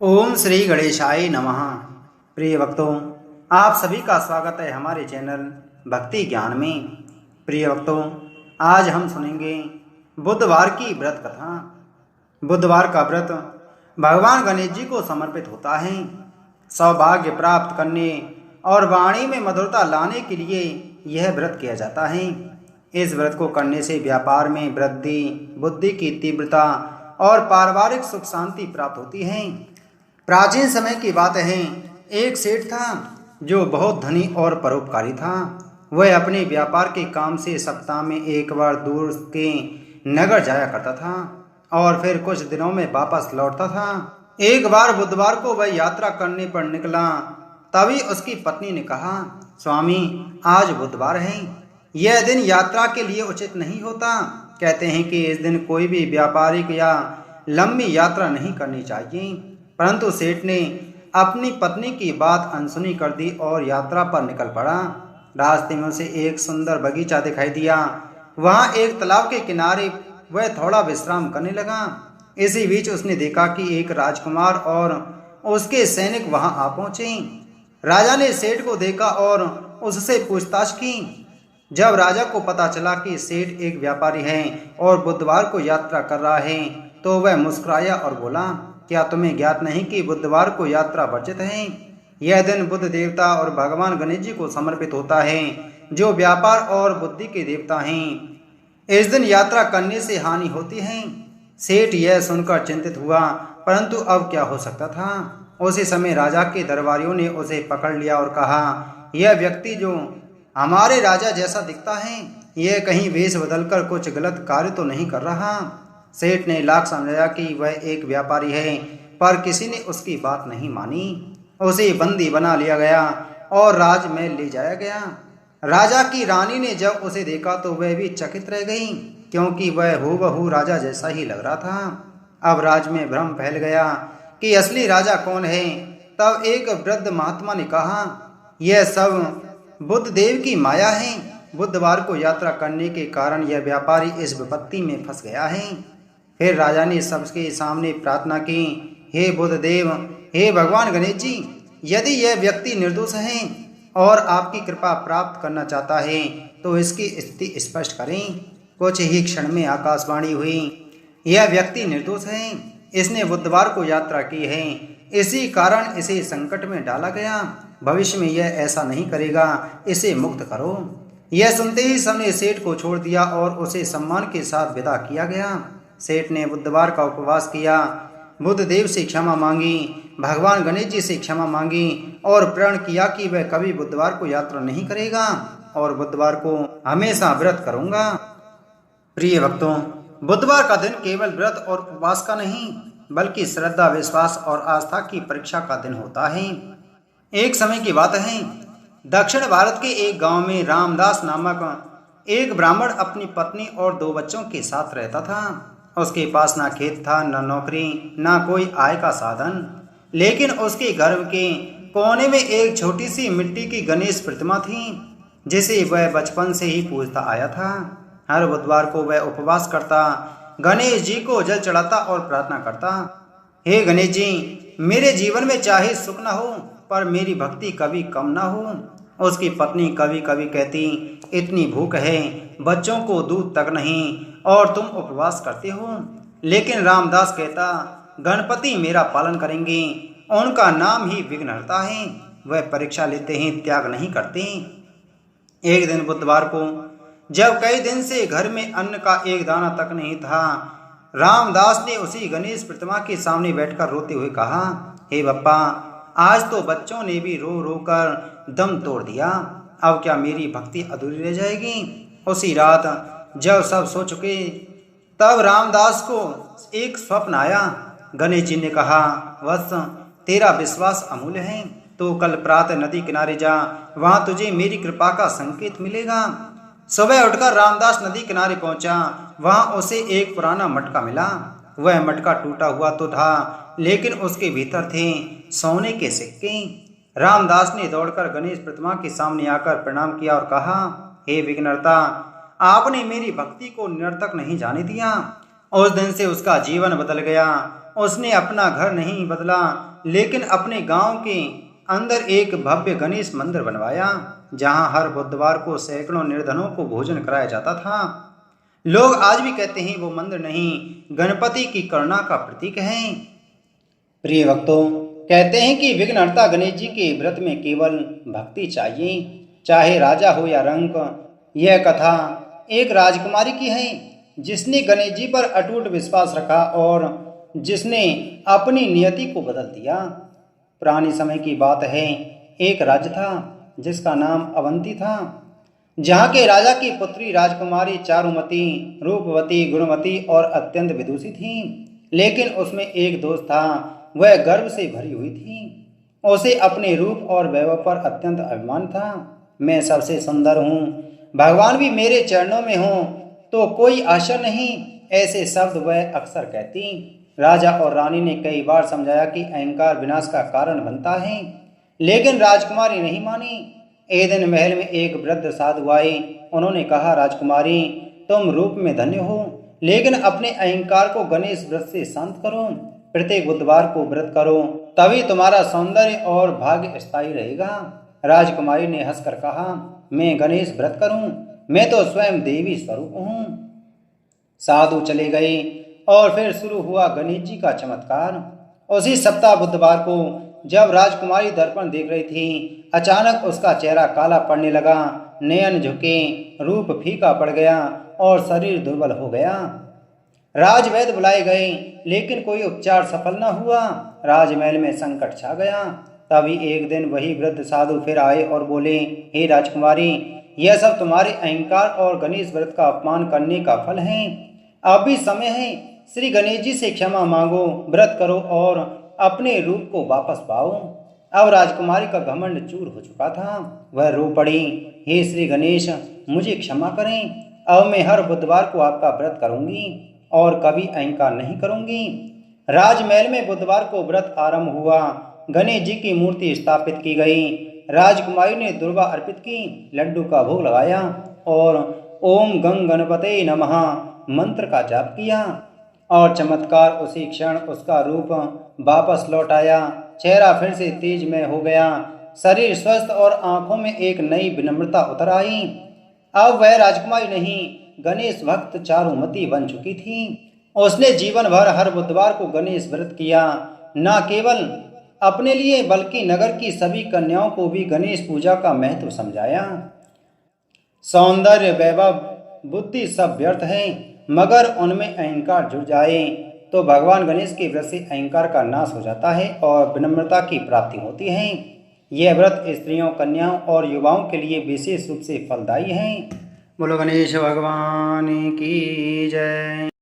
ओम श्री गणेशाय नमः। प्रिय भक्तों, आप सभी का स्वागत है हमारे चैनल भक्ति ज्ञान में। प्रिय भक्तों, आज हम सुनेंगे बुधवार की व्रत कथा। बुधवार का व्रत भगवान गणेश जी को समर्पित होता है। सौभाग्य प्राप्त करने और वाणी में मधुरता लाने के लिए यह व्रत किया जाता है। इस व्रत को करने से व्यापार में वृद्धि, बुद्धि की तीव्रता और पारिवारिक सुख शांति प्राप्त होती है। प्राचीन समय की बात है, एक सेठ था जो बहुत धनी और परोपकारी था। वह अपने व्यापार के काम से सप्ताह में एक बार दूर के नगर जाया करता था और फिर कुछ दिनों में वापस लौटता था। एक बार बुधवार को वह यात्रा करने पर निकला। तभी उसकी पत्नी ने कहा, स्वामी, आज बुधवार है, यह दिन यात्रा के लिए उचित नहीं होता। कहते हैं कि इस दिन कोई भी व्यापारिक या लंबी यात्रा नहीं करनी चाहिए। परंतु सेठ ने अपनी पत्नी की बात अनसुनी कर दी और यात्रा पर निकल पड़ा। रास्ते में उसे एक सुंदर बगीचा दिखाई दिया। वहां एक तालाब के किनारे वह थोड़ा विश्राम करने लगा। इसी बीच उसने देखा कि एक राजकुमार और उसके सैनिक वहां आ पहुंचे। राजा ने सेठ को देखा और उससे पूछताछ की। जब राजा को पता चला कि सेठ एक व्यापारी है और बुधवार को यात्रा कर रहा है, तो वह मुस्कुराया और बोला, क्या तुम्हें ज्ञात नहीं कि बुधवार को यात्रा वर्जित है? यह दिन बुध देवता और भगवान गणेश जी को समर्पित होता है, जो व्यापार और बुद्धि के देवता हैं। इस दिन यात्रा करने से हानि होती है। सेठ यह सुनकर चिंतित हुआ, परंतु अब क्या हो सकता था। उसी समय राजा के दरबारियों ने उसे पकड़ लिया और कहा, यह व्यक्ति जो हमारे राजा जैसा दिखता है, यह कहीं वेश बदलकर कुछ गलत कार्य तो नहीं कर रहा। सेठ ने लाख समझाया कि वह एक व्यापारी है, पर किसी ने उसकी बात नहीं मानी। उसे बंदी बना लिया गया और राजमहल ले जाया गया। राजा की रानी ने जब उसे देखा तो वह भी चकित रह गई, क्योंकि वह हूबहू राजा जैसा ही लग रहा था। अब राज में भ्रम फैल गया कि असली राजा कौन है। तब एक वृद्ध महात्मा ने कहा, यह सब बुद्ध देव की माया है। बुधवार को यात्रा करने के कारण यह व्यापारी इस विपत्ति में फंस गया है। फिर राजा ने सबके सामने प्रार्थना की, हे बुद्ध देव, हे भगवान गणेश जी, यदि यह व्यक्ति निर्दोष है और आपकी कृपा प्राप्त करना चाहता है तो इसकी स्थिति स्पष्ट करें। कुछ ही क्षण में आकाशवाणी हुई, यह व्यक्ति निर्दोष है, इसने बुधवार को यात्रा की है, इसी कारण इसे संकट में डाला गया। भविष्य में यह ऐसा नहीं करेगा, इसे मुक्त करो। यह सुनते ही सबने सेठ को छोड़ दिया और उसे सम्मान के साथ विदा किया गया। सेठ ने बुधवार का उपवास किया, बुद्ध देव से क्षमा मांगी, भगवान गणेश जी से क्षमा मांगी और प्रण किया कि वह कभी बुधवार को यात्रा नहीं करेगा और बुधवार को हमेशा व्रत करूंगा। प्रिय भक्तों, बुधवार का दिन केवल व्रत और उपवास का नहीं, बल्कि श्रद्धा, विश्वास और आस्था की परीक्षा का दिन होता है। एक समय की बात है, दक्षिण भारत के एक गांव में रामदास नामक एक ब्राह्मण अपनी पत्नी और 2 बच्चों के साथ रहता था। उसके पास ना खेत था, ना नौकरी, ना कोई आय का साधन। लेकिन उसके घर के कोने में एक छोटी सी मिट्टी की गणेश प्रतिमा थी, जिसे वह बचपन से ही पूजता आया था। हर बुधवार को वह उपवास करता, गणेश जी को जल चढ़ाता और प्रार्थना करता, हे गणेश जी, मेरे जीवन में चाहे सुख न हो, पर मेरी भक्ति कभी कम न हो। उसकी पत्नी कभी कभी कहती, इतनी भूख है, बच्चों को दूध तक नहीं और तुम उपवास करते हो। लेकिन रामदास कहता, गणपति मेरा पालन करेंगे, उनका नाम ही विघ्नहर्ता है, वह परीक्षा लेते हैं, त्याग नहीं करते। एक दिन बुधवार को, जब कई दिन से घर में अन्न का एक दाना तक नहीं था, रामदास ने उसी गणेश प्रतिमा के सामने बैठकर रोते हुए कहा, हे बप्पा, आज तो बच्चों ने भी रो रो कर दम तोड़ दिया, अब क्या मेरी भक्ति अधूरी रह जाएगी। उसी रात जब सब सो चुके, तब रामदास को एक स्वप्न आया। गणेश जी ने कहा, वत्स, तेरा विश्वास अमूल्य है, तो कल प्रातः नदी किनारे जा, वहां तुझे मेरी कृपा का संकेत मिलेगा। सुबह उठकर रामदास नदी किनारे पहुंचा। वहां उसे एक पुराना मटका मिला। वह मटका टूटा हुआ तो था, लेकिन उसके भीतर थे सोने के सिक्के। रामदास ने दौड़कर गणेश प्रतिमा के सामने आकर प्रणाम किया और कहा, हे विघ्नहर्ता, आपने मेरी भक्ति को निरर्थक नहीं जाने दिया। उस दिन से उसका जीवन बदल गया। उसने अपना घर नहीं बदला, लेकिन अपने गांव के अंदर एक भव्य गणेश मंदिर बनवाया, जहां हर बुधवार को सैकड़ों निर्धनों को भोजन कराया जाता था। लोग आज भी कहते हैं वो मंदिर नहीं, गणपति की करुणा का प्रतीक है। प्रिय भक्तों, कहते हैं कि विघ्नहर्ता गणेश जी के व्रत में केवल भक्ति चाहिए, चाहे राजा हो या रंक। यह कथा एक राजकुमारी की है जिसने गणेश जी पर अटूट विश्वास रखा और जिसने अपनी नियति को बदल दिया। पुराने समय की बात है, एक राज्य था जिसका नाम अवंती था, जहाँ के राजा की पुत्री राजकुमारी चारुमती, रूपवती, गुणवती और अत्यंत विदुषी थी। लेकिन उसमें एक दोष था, वह गर्व से भरी हुई थी। उसे अपने रूप और वैभव पर अत्यंत अभिमान था। मैं सबसे सुंदर हूँ, भगवान भी मेरे चरणों में हों तो कोई आशा नहीं, ऐसे शब्द वह अक्सर कहती। राजा और रानी ने कई बार समझाया कि अहंकार विनाश का कारण बनता है, लेकिन राजकुमारी नहीं मानी। एक दिन महल में एक वृद्ध साधु आए। उन्होंने कहा, राजकुमारी, तुम रूप में धन्य हो, लेकिन अपने अहंकार को गणेश व्रत से शांत करो। प्रत्येक बुधवार को व्रत करो, तभी तुम्हारा सौंदर्य और भाग्य स्थायी रहेगा। राजकुमारी ने हंसकर कहा, मैं गणेश व्रत करूं, मैं तो स्वयं देवी स्वरूप हूं। साधु चले गए और फिर शुरू हुआ गणेश जी का चमत्कार। उसी सप्ताह बुधवार को जब राजकुमारी दर्पण देख रही थी, अचानक उसका चेहरा काला पड़ने लगा, नयन झुके, रूप फीका पड़ गया और शरीर दुर्बल हो गया। राजवैद्य बुलाए गए, लेकिन कोई उपचार सफल न हुआ। राजमहल में संकट छा गया। तभी एक दिन वही वृद्ध साधु फिर आए और बोले, हे राजकुमारी, यह सब तुम्हारे अहंकार और गणेश व्रत का अपमान करने का फल है। अब भी समय है, श्री गणेश जी से क्षमा मांगो, व्रत करो और अपने रूप को वापस पाओ। अब राजकुमारी का घमंड चूर हो चुका था। वह रो पड़ी, हे श्री गणेश, मुझे क्षमा करें। अब मैं हर बुधवार को आपका व्रत करूंगी और कभी अहंकार नहीं करूंगी। राजमहल में बुधवार को व्रत आरंभ हुआ। गणेश जी की मूर्ति स्थापित की गई। राजकुमारी ने दुर्वा अर्पित की, लड्डू का भोग लगाया और ओम गंग गणपते नमः मंत्र का जाप किया और चमत्कार उसी क्षण उसका रूप वापस लौट आया। चेहरा फिर से तेजमय हो गया, शरीर स्वस्थ और आंखों में एक नई विनम्रता उतर आई। अब वह राजकुमारी नहीं, गणेश भक्त चारुमती बन चुकी थी। उसने जीवन भर हर बुधवार को गणेश व्रत किया, न केवल अपने लिए बल्कि नगर की सभी कन्याओं को भी गणेश पूजा का महत्व समझाया। सौंदर्य, वैभव, बुद्धि सब व्यर्थ है, मगर उनमें अहंकार जुड़ जाए तो भगवान गणेश के व्रत से अहंकार का नाश हो जाता है और विनम्रता की प्राप्ति होती है। यह व्रत स्त्रियों, कन्याओं और युवाओं के लिए विशेष रूप से फलदायी है। बोलो गणेश भगवान की जय।